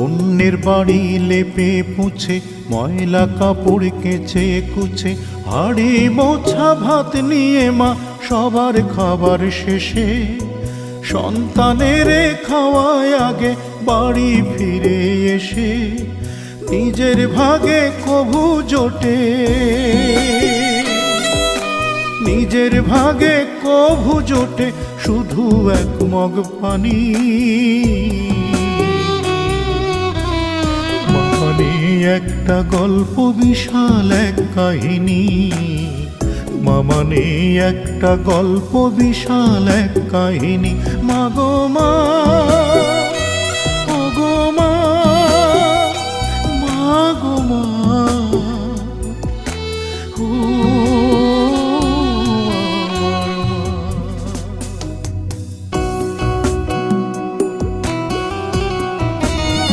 অন্যের বাড়ি লেপে পুছে, ময়লা কাপড় কেচে কুচে, হাড়ি মোছা ভাত নিয়ে মা সবার খাবার শেষে সন্তানের খাওয়ায় আগে বাড়ি ফিরে এসে নিজের ভাগে কভু জোটে, নিজের ভাগে কভু জোটে শুধু এক মগ পানি। মানে একটা গল্প বিশাল এক কাহিনী, মানে একটা গল্প বিশাল এক কাহিনী। মাগো মা